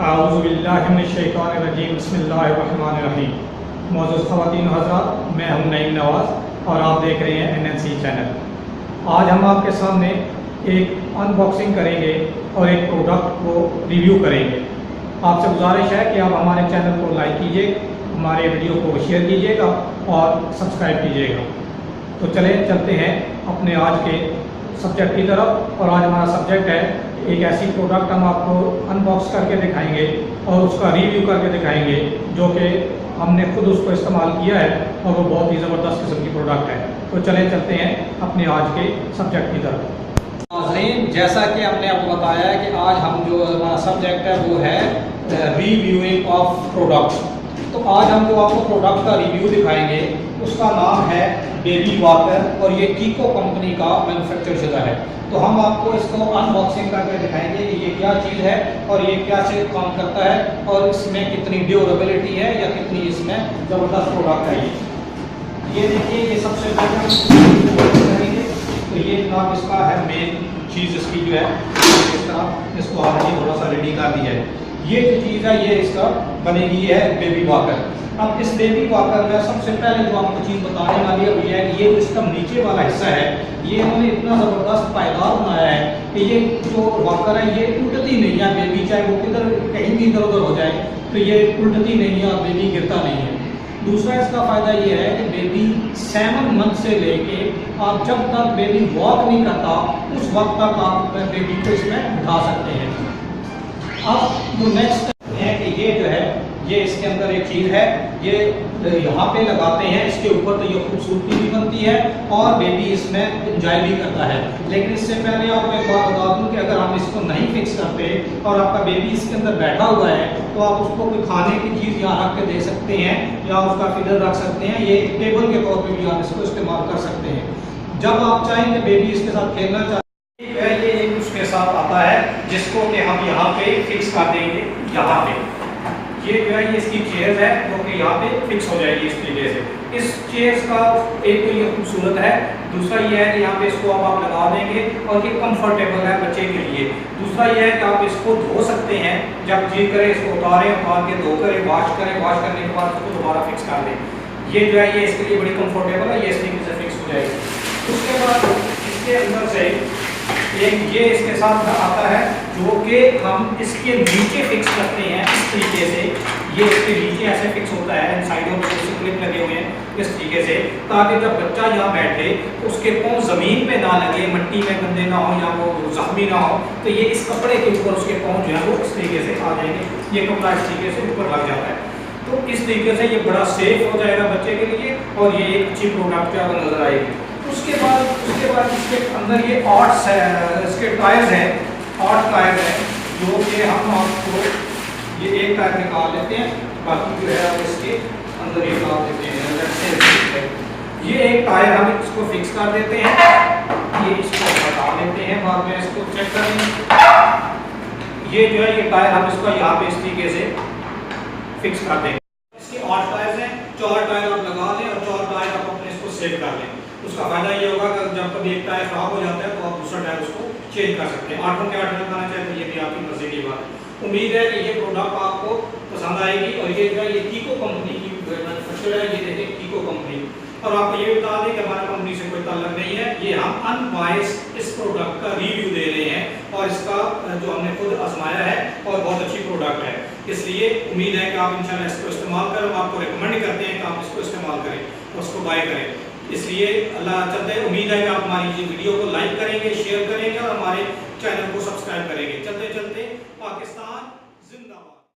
आऊज़ुबिल्लाहिमिनश्शैतानिर्रजीम बिस्मिल्लाहिर्रहमानिर्रहीम। मौजूद ख़वातीन हज़रात, मैं हूं नईम नवाज़ और आप देख रहे हैं NNC चैनल। आज हम आपके सामने एक अनबॉक्सिंग करेंगे और एक प्रोडक्ट को रिव्यू करेंगे। आपसे गुजारिश है कि आप हमारे चैनल को लाइक कीजिए, हमारे वीडियो को शेयर कीजिएगा और सब्सक्राइब कीजिएगा। तो चलते हैं अपने आज के सब्जेक्ट की तरफ। और आज हमारा सब्जेक्ट है एक ऐसी प्रोडक्ट हम आपको अनबॉक्स करके दिखाएंगे और उसका रिव्यू करके दिखाएंगे जो कि हमने खुद उसको इस्तेमाल किया है और वो बहुत ही ज़बरदस्त किस्म की प्रोडक्ट है। तो चलते हैं अपने आज के सब्जेक्ट की तरफ। नाज़रीन, जैसा कि हमने आपको बताया है कि आज हम जो हमारा सब्जेक्ट है वो है रिव्यूइंग ऑफ प्रोडक्ट। तो आज हम जो आपको प्रोडक्ट का रिव्यू दिखाएंगे उसका नाम है बेबी वॉकर और ये कीको कंपनी का मैन्युफैक्चर शुदा है। तो हम आपको इसको अनबॉक्सिंग करके दिखाएंगे कि ये क्या चीज़ है और ये क्या से काम करता है और इसमें कितनी ड्यूरेबिलिटी है या कितनी इसमें ज़बरदस्त प्रोडक्ट है। ये देखिए, ये सबसे पहले करेंगे तो ये जनाब इसका है मेन चीज़ इसकी जो है इस तरह इसको हमने थोड़ा सा रेडी कर दिया है। ये जो चीज़ है ये इसका बनेगी है बेबी वॉकर। अब इस बेबी वॉकर में सबसे पहले जो आपको चीज़ बताने वाली है वो ये है कि ये इसका नीचे वाला हिस्सा है, ये इन्होंने इतना ज़बरदस्त पायदार बनाया है कि ये जो वॉकर है ये उल्टती नहीं है। बेबी चाहे वो किधर कहीं भी इधर उधर हो जाए तो ये उल्टती नहीं है और बेबी गिरता नहीं है। दूसरा इसका फ़ायदा ये है कि बेबी 7 मंथ से लेके आप जब तक बेबी वॉक नहीं करता उस वक्त तक आप बेबी को इसमें बिठा सकते हैं। अब जो नेक्स्ट है कि ये जो है ये इसके अंदर एक चीज़ है, ये यहाँ पे लगाते हैं इसके ऊपर तो ये खूबसूरती भी बनती है और बेबी इसमें इंजॉय भी करता है। लेकिन इससे पहले आपको एक बात बता दूँ कि अगर हम इसको नहीं फिक्स करते और आपका बेबी इसके अंदर बैठा हुआ है तो आप उसको कोई खाने की चीज़ यहाँ रख के दे सकते हैं या उसका फीडर रख सकते हैं। ये टेबल के तौर पर भी आप इसको इस्तेमाल कर सकते हैं। जब आप चाहेंगे बेबी इसके साथ खेलना चाहें ये एक उसके साथ आता है जिसको कि हम यहाँ पे फिक्स कर देंगे। यहाँ पे ये जो है ये इसकी चेयर है जो कि यहाँ पे फिक्स हो जाएगी इस तरीके से। इस चेयर्स का एक तो ये खूबसूरत है, दूसरा ये है कि यहाँ पे इसको आप लगा देंगे और ये कंफर्टेबल है बच्चे के लिए। दूसरा ये है कि आप इसको धो सकते हैं, जब जी करे इसको उतार के धो करें, वॉश करने के बाद इसको दोबारा फिक्स कर दें। ये जो है ये इसके लिए बड़ी कंफर्टेबल है, ये इस तरीके से फिक्स हो जाएगी। उसके बाद इसके अंदर से एक ये इसके साथ आता है जो कि हम इसके नीचे फिक्स करते हैं इस तरीके से। ये इसके नीचे ऐसे फिक्स होता है, इन साइडों में कुछ क्लिप लगे हुए हैं इस तरीके से, ताकि जब बच्चा यहाँ बैठे तो उसके पाँव ज़मीन पे ना लगे, मिट्टी में गंदे ना हो या वो जख्मी ना हो। तो ये इस कपड़े के ऊपर उसके पाँव जो है वो इस तरीके से आ जाएंगे, ये कपड़ा इस तरीके से ऊपर लग जाता है। तो इस तरीके से ये बड़ा सेफ हो जाएगा बच्चे के लिए और ये एक अच्छी प्रोडक्ट जो है वो नज़र आएगी। उसके बाद इसके अंदर ये 8 इसके टायर्स हैं, 8 टायर हैं जो कि हम आपको ये एक टायर निकाल लेते हैं, बाकी जो है आप इसके अंदर ये डाल देते हैं। ये एक टायर हम इसको फिक्स कर देते हैं, ये इसको हटा लेते हैं, बाद में इसको चेक करेंगे। ये जो है ये टायर हम इसको यहाँ पे इस तरीके से फिक्स कर देंगे। इसके 8 टायर्स हैं, 4 टायर आप लगा लें और 4 टायर आप अपने इसको सेट कर लें। उसका फायदा ये होगा कि जब कभी एक टायर खराब हो जाता है तो आप दूसरा टायर उसको चेंज कर सकते हैं। 8 के 8 लगाना चाहे तो ये भी आपकी मर्जी की बात है। उम्मीद है कि ये प्रोडक्ट आपको पसंद आएगी। और ये जो है ये कीको कंपनी की मैन्युफैक्चर है, ये देखिए कीको कंपनी। और आपको ये बता दें कि हमारा कंपनी से कोई ताल्लुक नहीं है, ये हम अनबायस्ड इस प्रोडक्ट का रिव्यू दे रहे हैं और इसका जो हमने खुद आजमाया है और बहुत अच्छी प्रोडक्ट है। इसलिए उम्मीद है कि आप इंशाल्लाह इसको इस्तेमाल करें। हम आपको रिकमेंड करते हैं कि आप इसको इस्तेमाल करें और उसको बाय करें। इसलिए अल्लाह चलते हैं, उम्मीद है कि आप हमारी वीडियो को लाइक करेंगे, शेयर करेंगे और हमारे चैनल को सब्सक्राइब करेंगे। चलते चलते पाकिस्तान जिंदाबाद।